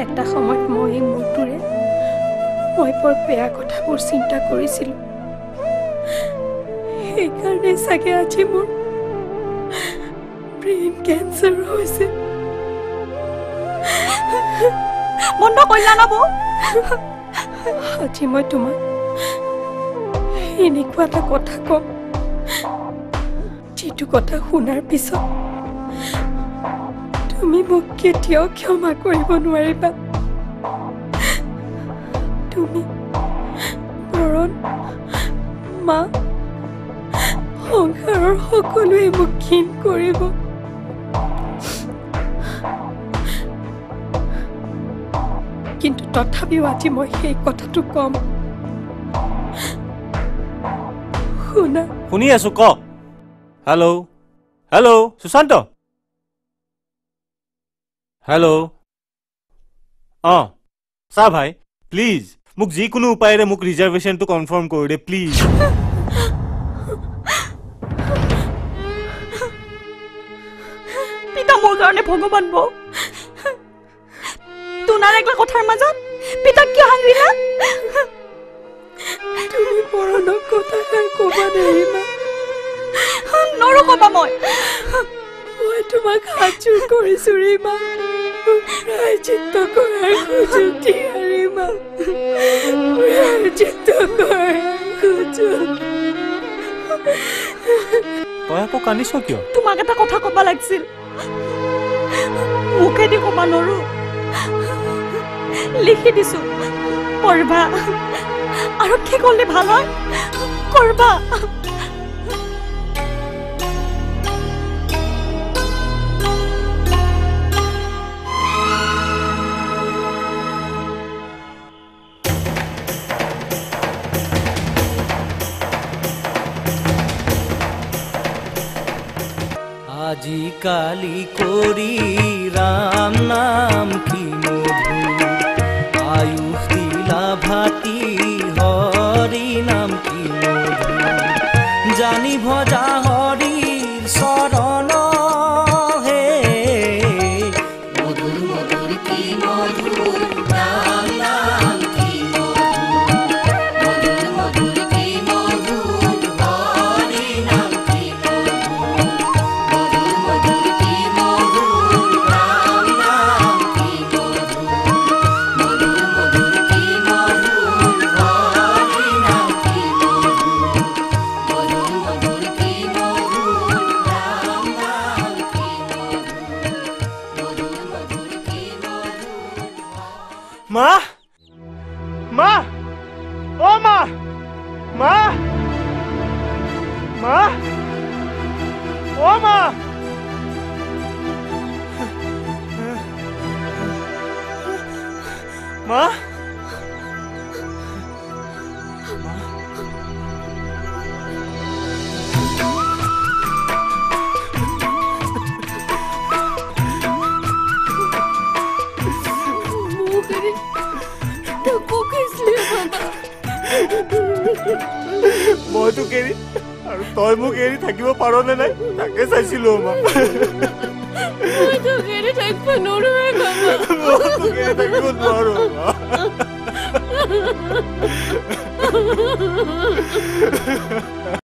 এটা সময়ত মই মূৰটোৰে মই বৰ বেয়া কথাবোৰ চিন্তা কৰিছিলোঁ সেইকাৰণে চাগে আজি মোৰ ব্ৰেইন কেঞ্চাৰ হৈছে বন্ধ কৰিলা না বৌ আজি মই তোমাক এনেকুৱা এটা কথা কম যিটো কথা শুনাৰ পিছত তুমি মোক কেতিয়াও ক্ষমা কৰিব নোৱাৰিবা তুমি বৰণ মা সংসাৰৰ সকলোৱে মোক ঘিণ কৰিব কিন্তু তথাপিও আজি মই সেই কথাটো কম শুনা শুনি আছো ক হেল্ল' হেল্ল' সুশান্ত হেল্ল' চা ভাই প্লিজ মোক যিকোনো উপায়েৰে মোক ৰিজাৰ্ভেশ্যনটো কনফাৰ্ম কৰি দে প্লিজ পিতা মোৰ কাৰণে ভগৱান বৌ তোনাৰ একলা কথাৰ মাজত পিতাক কিয় হাংৰিলা তুমি বৰণক কথাষাৰ ক'বা নেৰিমা নৰো ক'বা মই তোমাক হাতযোৰ কৰিছোঁ ৰীমা প্ৰায়চিত্ত কৰাৰ সুযোগ দিয়া ৰীমা প্ৰায়চিত্ত কৰাৰ সুযোগ তই আকৌ কান্দিছ কিয় তোমাক এটা কথা ক'বা লাগিছিল মুখেদি ক'বা নৰো লিখি দিছো পঢ়বা আৰু কি কৰিলে ভাল হয় কৰবা আজিকালি কৰি ৰাম নাম কি মধু আয়ুষ দিলা ভাতি হৰি নাম কি মধু জানি ভজা হৰিৰ চৰণ হে মধুৰ মধুৰ কি মধুৰ ৰাম নাম কি মধুৰ মধুৰ কি মধুৰ হৰি নাম কি মা মা ও মা মা মা ও মা মা মই তোক এৰি আৰু তই মোক এৰি থাকিব পাৰ নে নাই তাকে চাইছিলো মা মই তোক এৰি থাকিব নোৱাৰো